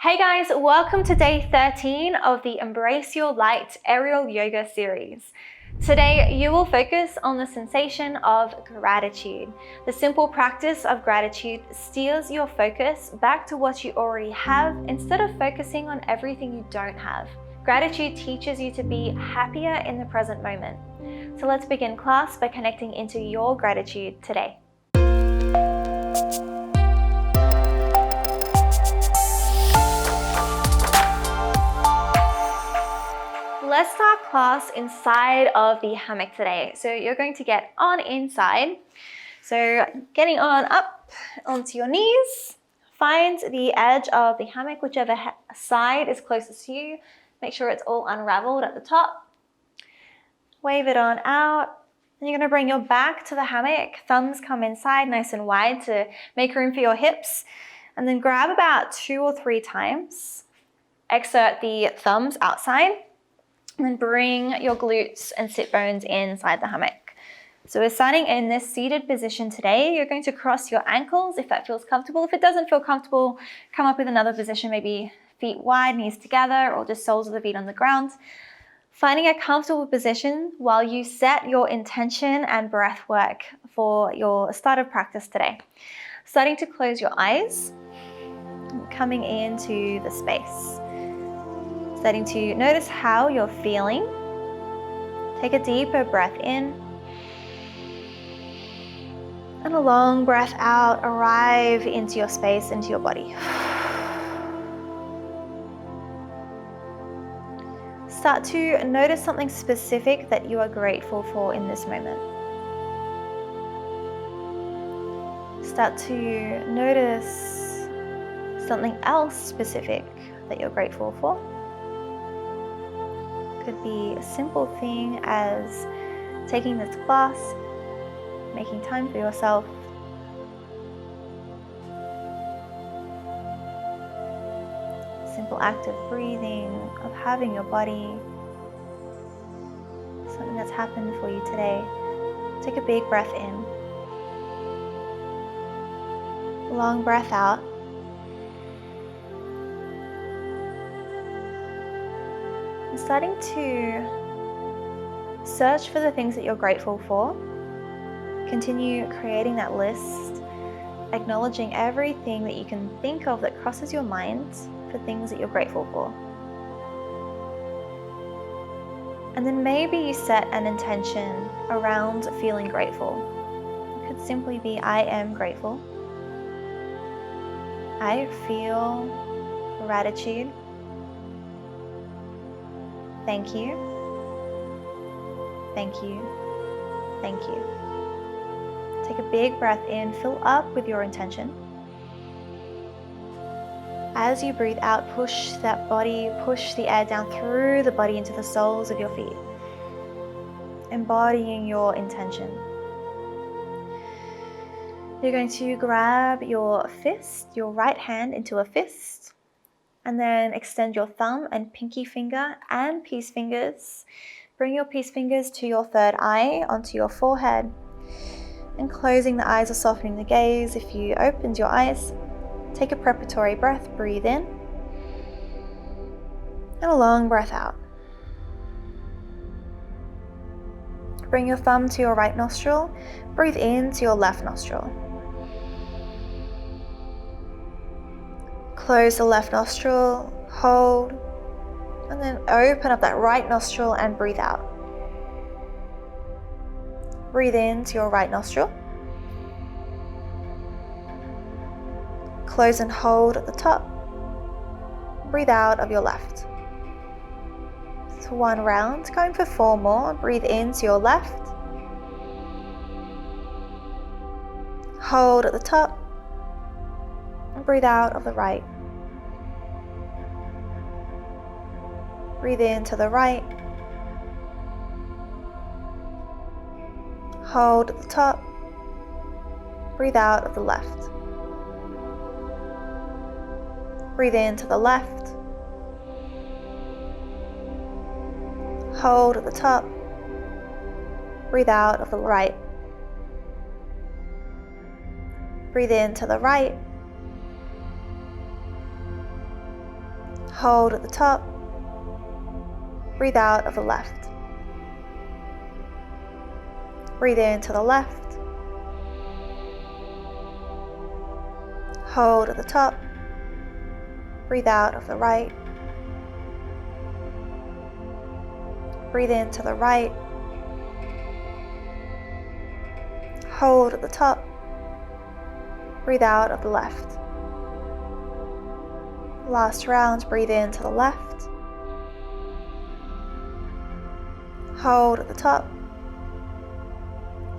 Hey guys, welcome to day 13 of the Embrace Your Light aerial yoga series. Today, you will focus on the sensation of gratitude. The simple practice of gratitude steers your focus back to what you already have instead of focusing on everything you don't have. Gratitude teaches you to be happier in the present moment. So let's begin class by connecting into your gratitude today. Let's start class inside of the hammock today. So you're going to get on inside. So getting on up onto your knees. Find the edge of the hammock, whichever side is closest to you. Make sure it's all unraveled at the top. Wave it on out. And you're going to bring your back to the hammock. Thumbs come inside nice and wide to make room for your hips. And then grab about 2 or 3 times. Exert the thumbs outside. And then bring your glutes and sit bones inside the hammock. So we're starting in this seated position today. You're going to cross your ankles if that feels comfortable. If it doesn't feel comfortable, come up with another position, maybe feet wide, knees together, or just soles of the feet on the ground. Finding a comfortable position while you set your intention and breath work for your start of practice today. Starting to close your eyes, coming into the space. Starting to notice how you're feeling. Take a deeper breath in. And a long breath out. Arrive into your space, into your body. Start to notice something specific that you are grateful for in this moment. Start to notice something else specific that you're grateful for. Could be a simple thing as taking this class, making time for yourself. Simple act of breathing, of having your body. Something that's happened for you today. Take a big breath in. Long breath out. Starting to search for the things that you're grateful for. Continue creating that list, acknowledging everything that you can think of that crosses your mind for things that you're grateful for. And then maybe you set an intention around feeling grateful. It could simply be, I am grateful. I feel gratitude. Thank you, thank you, thank you. Take a big breath in, fill up with your intention. As you breathe out, push that body, push the air down through the body into the soles of your feet. Embodying your intention. You're going to grab your fist, your right hand into a fist. And then extend your thumb and pinky finger and peace fingers. Bring your peace fingers to your third eye, onto your forehead. And closing the eyes or softening the gaze. If you opened your eyes, take a preparatory breath, breathe in. And a long breath out. Bring your thumb to your right nostril, breathe in to your left nostril. Close the left nostril, hold, and then open up that right nostril and breathe out. Breathe in to your right nostril. Close and hold at the top. Breathe out of your left. So 1 round, going for 4 more. Breathe in to your left. Hold at the top. And breathe out of the right. Breathe in to the right. Hold at the top. Breathe out of the left. Breathe in to the left. Hold at the top. Breathe out of the right. Breathe in to the right. Hold at the top. Breathe out of the left. Breathe in to the left. Hold at the top. Breathe out of the right. Breathe in to the right. Hold at the top. Breathe out of the left. Last round, breathe in to the left. Hold at the top.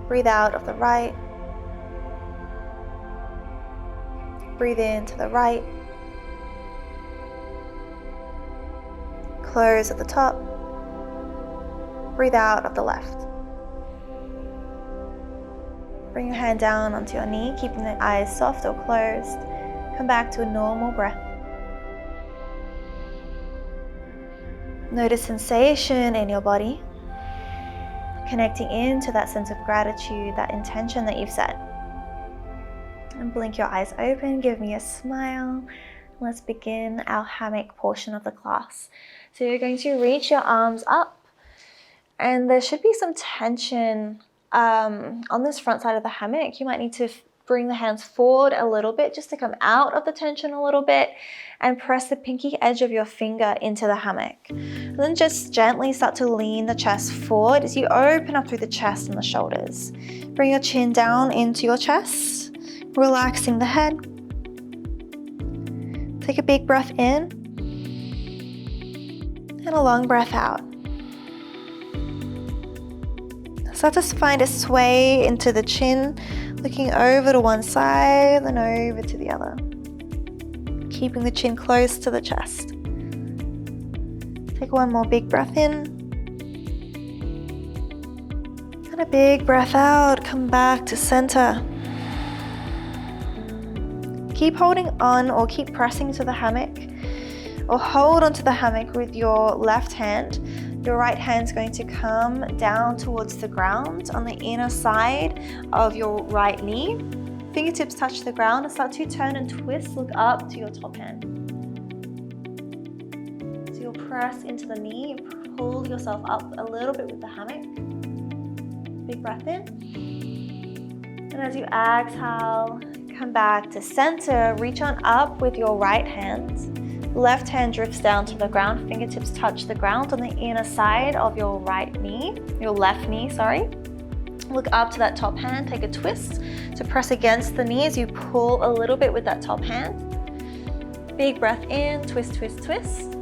Breathe out of the right. Breathe in to the right. Close at the top. Breathe out of the left. Bring your hand down onto your knee, keeping the eyes soft or closed. Come back to a normal breath. Notice sensation in your body, connecting into that sense of gratitude, that intention that you've set. And blink your eyes open, give me a smile. Let's begin our hammock portion of the class. So you're going to reach your arms up, and there should be some tension on this front side of the hammock. You might need to bring the hands forward a little bit just to come out of the tension a little bit, and press the pinky edge of your finger into the hammock. And then just gently start to lean the chest forward as you open up through the chest and the shoulders. Bring your chin down into your chest, relaxing the head. Take a big breath in and a long breath out. Start to find a sway into the chin, looking over to one side and over to the other. Keeping the chin close to the chest. Take one more big breath in. And a big breath out. Come back to center. Keep holding on or keep pressing to the hammock, or hold onto the hammock with your left hand. Your right hand's going to come down towards the ground on the inner side of your right knee. Fingertips touch the ground and start to turn and twist. Look up to your top hand. So you'll press into the knee, pull yourself up a little bit with the hammock. Big breath in. And as you exhale, come back to center. Reach on up with your right hand. Left hand drifts down to the ground. Fingertips touch the ground on the inner side of your right knee, your left knee, sorry. Look up to that top hand, take a twist to press against the knee as you pull a little bit with that top hand. Big breath in, twist, twist, twist.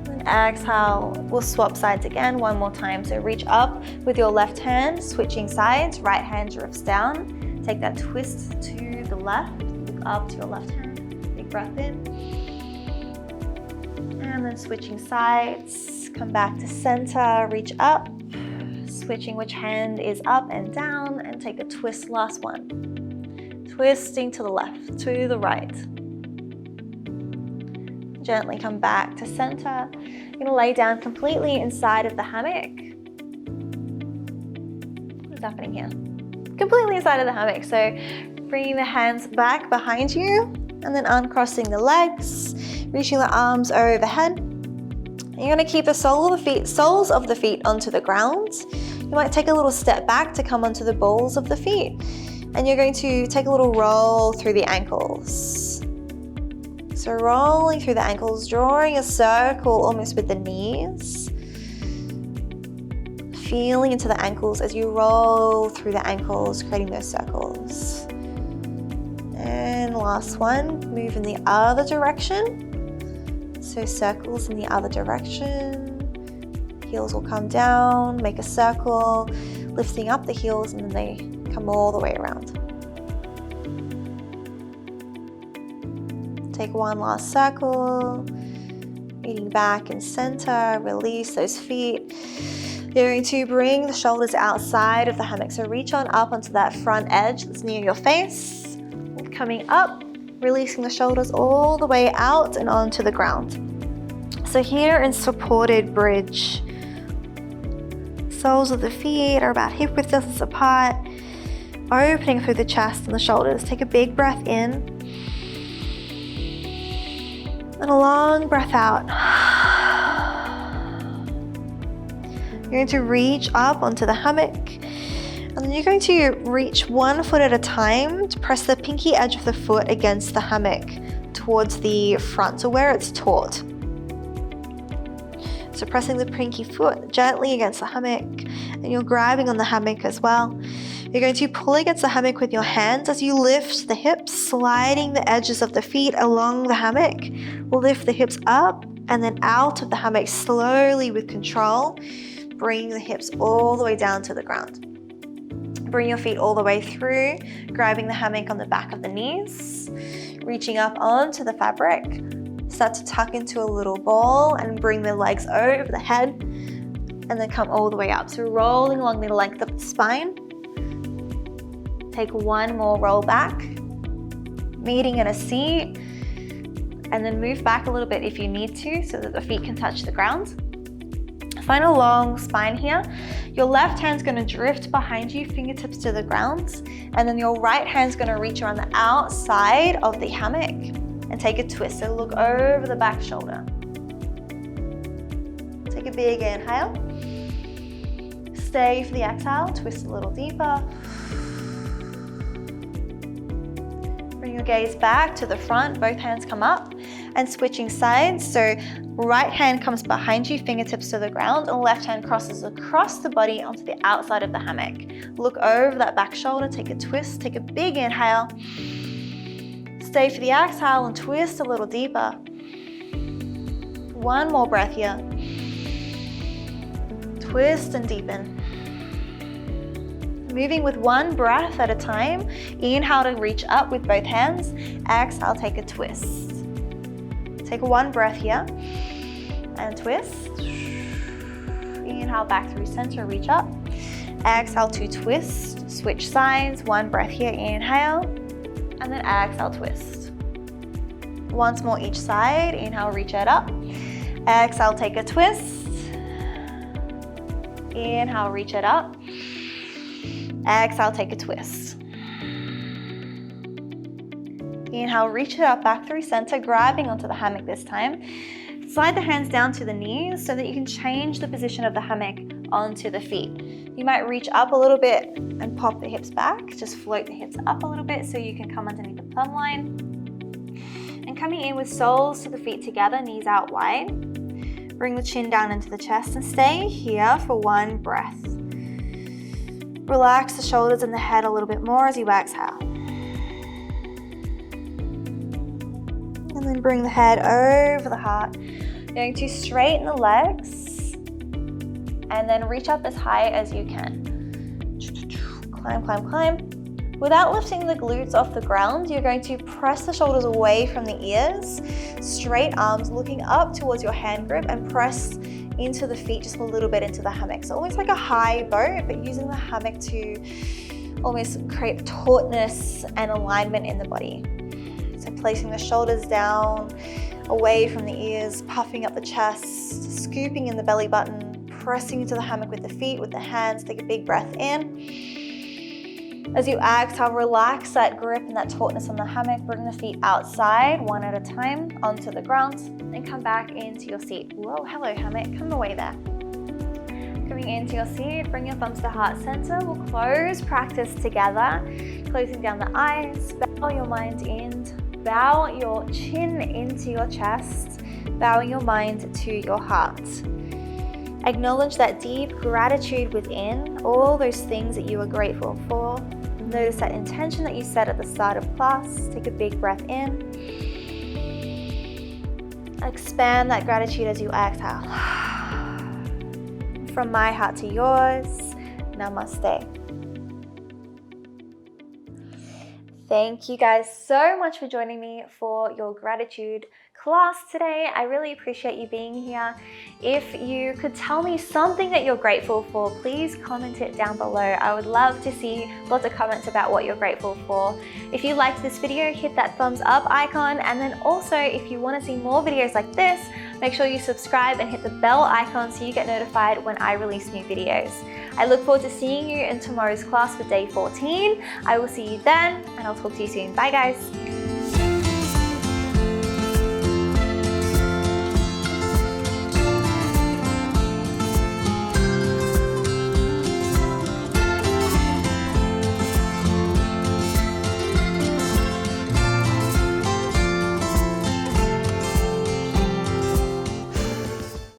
And exhale, we'll swap sides again one more time. So reach up with your left hand, switching sides, right hand drifts down. Take that twist to the left, look up to your left hand. Breath in, and then switching sides, come back to center, reach up, switching which hand is up and down, and take a twist, last one. Twisting to the left, to the right. Gently come back to center. You're gonna lay down completely inside of the hammock. What's happening here? Completely inside of the hammock. So bringing the hands back behind you, and then uncrossing the legs, reaching the arms overhead. And you're gonna keep the soles of the feet onto the ground. You might take a little step back to come onto the balls of the feet. And you're going to take a little roll through the ankles. So rolling through the ankles, drawing a circle almost with the knees. Feeling into the ankles as you roll through the ankles, creating those circles. And last one, move in the other direction. So circles in the other direction. Heels will come down, make a circle, lifting up the heels, and then they come all the way around. Take one last circle, meeting back in center, release those feet. You're going to bring the shoulders outside of the hammock. So reach on up onto that front edge that's near your face. Coming up, releasing the shoulders all the way out and onto the ground. So here in supported bridge, soles of the feet are about hip width distance apart, opening through the chest and the shoulders. Take a big breath in, And a long breath out. You're going to reach up onto the hammock, and then you're going to reach one foot at a time to press the pinky edge of the foot against the hammock towards the front, so where it's taut. So pressing the pinky foot gently against the hammock, and you're grabbing on the hammock as well. You're going to pull against the hammock with your hands as you lift the hips, sliding the edges of the feet along the hammock. Lift the hips up and then out of the hammock slowly with control, bringing the hips all the way down to the ground. Bring your feet all the way through, grabbing the hammock on the back of the knees, reaching up onto the fabric. Start to tuck into a little ball and bring the legs over the head and then come all the way up. So rolling along the length of the spine. Take one more roll back, meeting in a seat, and then move back a little bit if you need to so that the feet can touch the ground. Find a long spine here. Your left hand's going to drift behind you, fingertips to the ground, and then your right hand's going to reach around the outside of the hammock and take a twist. So look over the back shoulder. Take a big inhale. Stay for the exhale, twist a little deeper. Bring your gaze back to the front, both hands come up, and switching sides. So right hand comes behind you, fingertips to the ground, and left hand crosses across the body onto the outside of the hammock. Look over that back shoulder, take a twist, take a big inhale. Stay for the exhale and twist a little deeper. One more breath here. Twist and deepen. Moving with one breath at a time. Inhale to reach up with both hands. Exhale, take a twist. Take one breath here and twist. Inhale back through center, reach up. Exhale to twist, switch sides. One breath here, inhale, and then exhale, twist. Once more each side. Inhale, reach it up. Exhale, take a twist. Inhale, reach it up. Exhale, take a twist. Inhale, reach it up back through center, grabbing onto the hammock this time. Slide the hands down to the knees so that you can change the position of the hammock onto the feet. You might reach up a little bit and pop the hips back. Just float the hips up a little bit so you can come underneath the plumb line. And coming in with soles to the feet together, knees out wide. Bring the chin down into the chest and stay here for one breath. Relax the shoulders and the head a little bit more as you exhale. And then bring the head over the heart. You're going to straighten the legs and then reach up as high as you can. Climb, climb, climb. Without lifting the glutes off the ground, you're going to press the shoulders away from the ears, straight arms looking up towards your hand grip, and press into the feet just a little bit into the hammock. So almost like a high boat, but using the hammock to almost create tautness and alignment in the body. So placing the shoulders down, away from the ears, puffing up the chest, scooping in the belly button, pressing into the hammock with the feet, with the hands. Take a big breath in. As you exhale, relax that grip and that tautness on the hammock. Bring the feet outside, one at a time, onto the ground, and come back into your seat. Whoa, hello hammock, come away there. Coming into your seat, bring your thumbs to heart center. We'll close practice together, closing down the eyes, bow your mind in, bow your chin into your chest, bowing your mind to your heart. Acknowledge that deep gratitude within, all those things that you are grateful for. Notice that intention that you set at the start of class. Take a big breath in. Expand that gratitude as you exhale. From my heart to yours, namaste. Thank you guys so much for joining me for your gratitude class today. I really appreciate you being here. If you could tell me something that you're grateful for, please comment it down below. I would love to see lots of comments about what you're grateful for. If you liked this video, hit that thumbs up icon, and then also if you want to see more videos like this, make sure you subscribe and hit the bell icon so you get notified when I release new videos. I look forward to seeing you in tomorrow's class for day 14. I will see you then, and I'll talk to you soon. Bye guys.